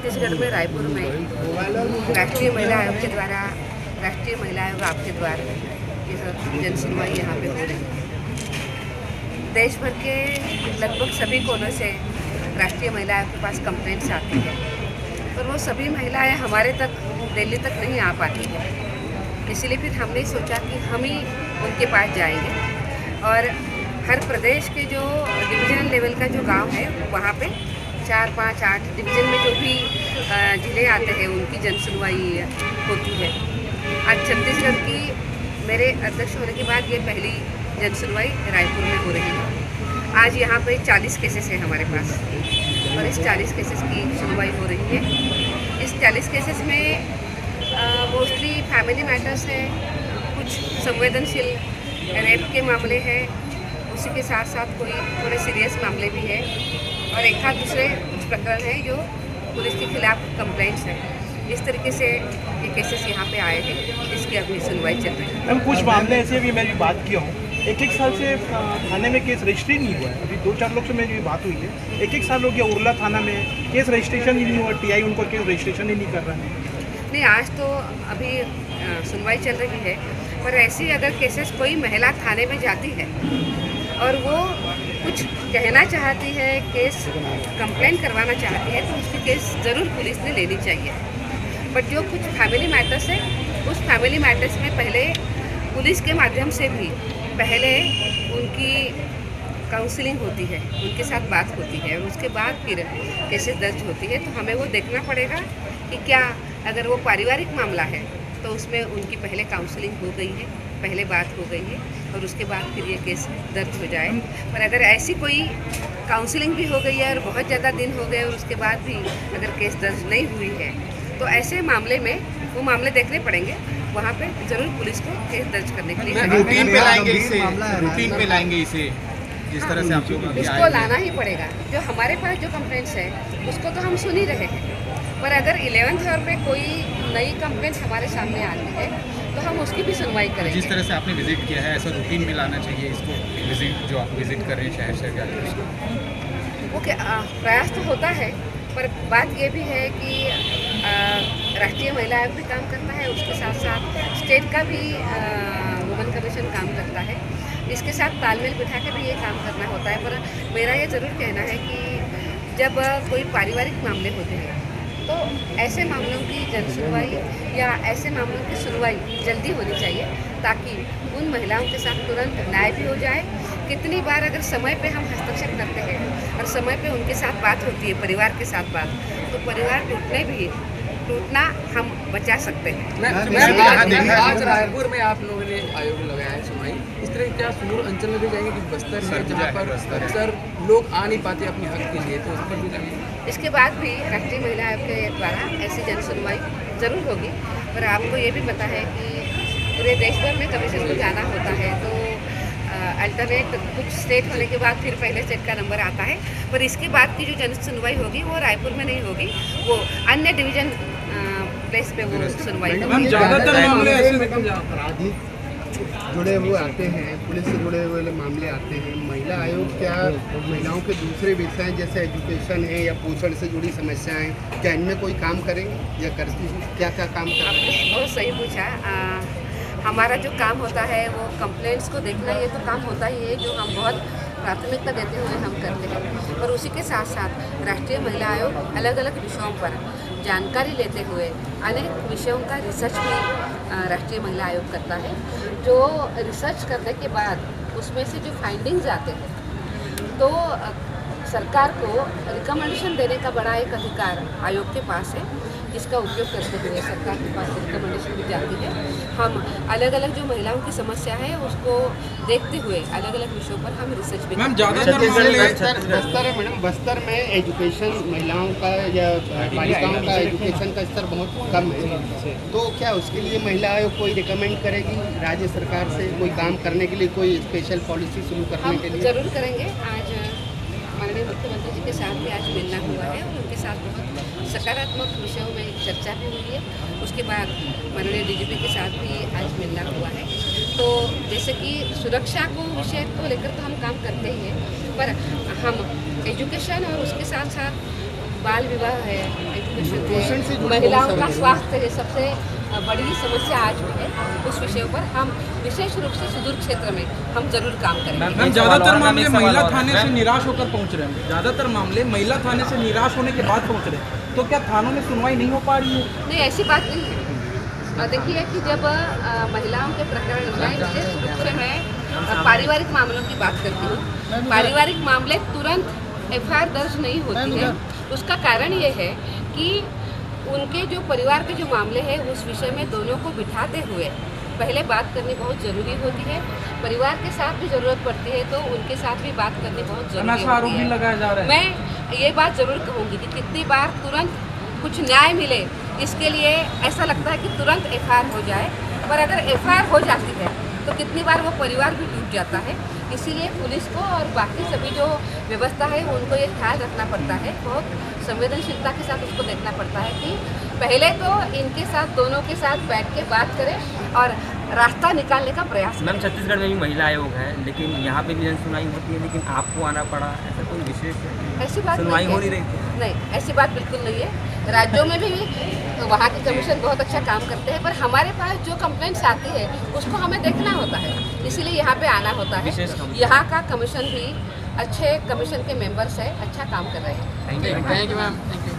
छत्तीसगढ़ में रायपुर में राष्ट्रीय महिला आयोग के द्वारा राष्ट्रीय महिला आयोग आपके द्वारा ये सब जन सुनवाई यहाँ पे हो रही है। देश भर के लगभग सभी कोनों से राष्ट्रीय महिला आयोग के पास कंप्लेंट्स आती है, पर वो सभी महिलाएं हमारे तक दिल्ली तक नहीं आ पाती हैं। इसलिए फिर हमने सोचा कि हम ही उनके पास जाएंगे और हर प्रदेश के जो डिवीजनल लेवल का जो गांव है वहाँ पे 4, 5, 8 डिवीज़न में जो भी ज़िले आते हैं उनकी जन सुनवाई होती है। आज छत्तीसगढ़ की मेरे अध्यक्ष होने के बाद ये पहली जन सुनवाई रायपुर में हो रही है। आज यहाँ पे 40 केसेस हैं हमारे पास और इस 40 केसेस की सुनवाई हो रही है। इस 40 केसेस में मोस्टली फैमिली मैटर्स हैं, कुछ संवेदनशील रेप के मामले हैं, उसी के साथ साथ कोई थोड़े सीरियस मामले भी हैं और एक आध दूसरे कुछ प्रकरण हैं जो पुलिस के खिलाफ कंप्लेंट्स हैं। इस तरीके से ये केसेस यहाँ पे आए हैं, इसकी अभी सुनवाई चल रही है। मैम कुछ मामले ऐसे भी मैं भी बात किया हूँ, एक साल से थाने में केस रजिस्ट्री नहीं हुआ है। अभी 2-4 लोग से मेरी बात हुई है, एक साल हो गया उर्ला थाना में केस रजिस्ट्रेशन ही नहीं हुआ, टीआई उनको केस रजिस्ट्रेशन ही नहीं कर रहा है। नहीं, आज तो अभी सुनवाई चल रही है, पर ऐसी अगर केसेस कोई महिला थाने में जाती है और वो कुछ कहना चाहती है, केस कंप्लेंट करवाना चाहती है, तो उसकी केस ज़रूर पुलिस ने लेनी चाहिए। बट जो कुछ फैमिली मैटर्स है, उस फैमिली मैटर्स में पहले पुलिस के माध्यम से भी पहले उनकी काउंसलिंग होती है, उनके साथ बात होती है और उसके बाद फिर केसेस दर्ज होती है। तो हमें वो देखना पड़ेगा कि क्या अगर वो पारिवारिक मामला है तो उसमें उनकी पहले काउंसलिंग हो गई है, पहले बात हो गई है और उसके बाद फिर ये केस दर्ज हो जाए। पर अगर ऐसी कोई काउंसलिंग भी हो गई है और बहुत ज़्यादा दिन हो गए और उसके बाद भी अगर केस दर्ज नहीं हुई है तो ऐसे मामले में वो मामले देखने पड़ेंगे, वहाँ पे ज़रूर पुलिस को केस दर्ज करने के लिए रूटीन पे लाएंगे इसे, रूटीन पे लाएंगे इसे, जिस तरह से आप लोग इसको लाना ही पड़ेगा। जो हमारे पास जो कंप्लेंट्स है उसको तो हम सुन ही रहे हैं, पर अगर 11th आवर पे कोई नई कंप्लेंट हमारे सामने आती है तो हम उसकी भी सुनवाई करेंगे। जिस तरह से आपने विजिट किया है, ऐसा रूटीन में लाना चाहिए इसको, विजिट जो आप विजिट कर रहे हैं शहर शहर जाकर। ओके, प्रयास तो होता है, पर बात ये भी है कि राष्ट्रीय महिला आयोग भी काम करता है, उसके साथ साथ स्टेट का भी वुमेन कमीशन काम करता है। इसके साथ तालमेल बिठा के भी ये काम करना होता है। पर मेरा ये ज़रूर कहना है कि जब कोई पारिवारिक मामले होते हैं तो ऐसे मामलों की जन सुनवाई या ऐसे मामलों की सुनवाई जल्दी होनी चाहिए, ताकि उन महिलाओं के साथ तुरंत न्याय भी हो जाए। कितनी बार अगर समय पे हम हस्तक्षेप करते हैं और समय पे उनके साथ बात होती है, परिवार के साथ बात, तो परिवार टूटना हम बचा सकते हैं। आज रायपुर में आप लोगों ने आयोग लगाया है सुनवाई, इस तरह क्या सुदूर अंचल में भी जाएंगे कि बस्तर में जहाँ पर अक्सर लोग आ नहीं पाते अपने हक के लिए, तो उस पर भी जाएंगे? इसके बाद भी राष्ट्रीय महिला आयोग के द्वारा ऐसी जन सुनवाई जरूर होगी। पर आपको ये भी पता है कि पूरे देश भर में कमीशन को जाना होता है, तो अल्टरनेट कुछ स्टेट होने के बाद फिर पहले स्टेट का नंबर आता है। पर इसके बाद की जो जन सुनवाई होगी वो रायपुर में नहीं होगी, वो अन्य डिवीजन प्लेस पे वो सुनवाई होगी। ज़्यादातर मामले ऐसे आपराधिक जुड़े हुए आते हैं, पुलिस से जुड़े हुए मामले आते हैं। महिला आयोग क्या महिलाओं के दूसरे विषय जैसे एजुकेशन है या पोषण से जुड़ी समस्याएं, क्या इनमें कोई काम करेंगे या करती हैं? क्या क्या काम करेंगे? बहुत सही पूछा। हमारा जो काम होता है वो कंप्लेंट्स को देखना, ये तो काम होता ही है जो हम बहुत प्राथमिकता देते हुए हम करते हैं। और उसी के साथ साथ राष्ट्रीय महिला आयोग अलग अलग विषयों पर जानकारी लेते हुए अनेक विषयों का रिसर्च भी राष्ट्रीय महिला आयोग करता है। जो रिसर्च करने के बाद उसमें से जो फाइंडिंग्स आते हैं तो सरकार को रिकमेंडेशन देने का बड़ा एक अधिकार आयोग के पास है, जिसका उपयोग करते हुए सरकार के पास रिकमेंडेशन भी जाती है। हम अलग अलग जो महिलाओं की समस्या है उसको देखते हुए अलग अलग विषयों पर हम रिसर्च भी करते हैं। बस्तर में एजुकेशन महिलाओं का या बालिकाओं का एजुकेशन का स्तर बहुत कम है, तो क्या उसके लिए महिला आयोग कोई रिकमेंड करेगी राज्य सरकार से कोई काम करने के लिए, कोई स्पेशल पॉलिसी शुरू करने के लिए? जरूर करेंगे। आज माननीय मुख्यमंत्री जी के साथ भी आज मिलना हुआ है और उनके साथ बहुत सकारात्मक विषयों में चर्चा भी हुई है। उसके बाद माननीय डीजीपी के साथ भी आज मिलना हुआ है। तो जैसे कि सुरक्षा को विषय को लेकर तो हम काम करते ही हैं, पर हम एजुकेशन और उसके साथ साथ बाल विवाह है, पोषण से एजुकेशन है, जुड़ी महिलाओं बहुत का सारी स्वास्थ्य है, सबसे बड़ी समस्या आज भी है। उस विषय पर हम विशेष रूप से सुदूर क्षेत्र में हम जरूर काम करेंगे। मैम, ज़्यादातर मामले महिला थाने से निराश होकर पहुंच रहे हैं। ज़्यादातर मामले महिला थाने से निराश होने के बाद पहुंच रहे हैं, तो क्या थानों में सुनवाई नहीं हो पा रही है? नहीं, ऐसी बात नहीं है। देखिए कि जब महिलाओं के प्रकरण में विशेष रूप से मैं पारिवारिक मामलों की बात करती हूँ, पारिवारिक मामले तुरंत एफआईआर दर्ज नहीं होती है। उसका कारण ये है कि उनके जो परिवार के जो मामले हैं उस विषय में दोनों को बिठाते हुए पहले बात करनी बहुत ज़रूरी होती है। परिवार के साथ भी ज़रूरत पड़ती है तो उनके साथ भी बात करनी बहुत ज़रूरी आरोप होती भी है। लगाया जा रहा है। मैं ये बात ज़रूर कहूँगी कि कितनी बार तुरंत कुछ न्याय मिले, इसके लिए ऐसा लगता है कि तुरंत एफआईआर हो जाए, पर अगर एफआईआर हो जाती है तो कितनी बार वो परिवार भी टूट जाता है। इसीलिए पुलिस को और बाकी सभी जो व्यवस्था है उनको ये ख्याल रखना पड़ता है, बहुत संवेदनशीलता के साथ उसको देखना पड़ता है कि पहले तो इनके साथ, दोनों के साथ बैठ के बात करें और रास्ता निकालने का प्रयास करें। मैम, छत्तीसगढ़ में भी महिला आयोग है, लेकिन यहाँ पे भी जन सुनवाई होती है, लेकिन आपको आना पड़ा, ऐसा कोई विशेष ऐसी बात सुनवाई नहीं हो नहीं है। रही थी? नहीं, ऐसी बात बिल्कुल नहीं है। राज्यों में भी वहाँ के कमीशन बहुत अच्छा काम करते हैं, पर हमारे पास जो कंप्लेंट्स आती है उसको हमें देखना होता है, इसीलिए यहाँ पे आना होता है। यहाँ का कमीशन भी अच्छे कमीशन के मेंबर्स है, अच्छा काम कर रहे हैं। Thank you. Thank you ma'am, thank you.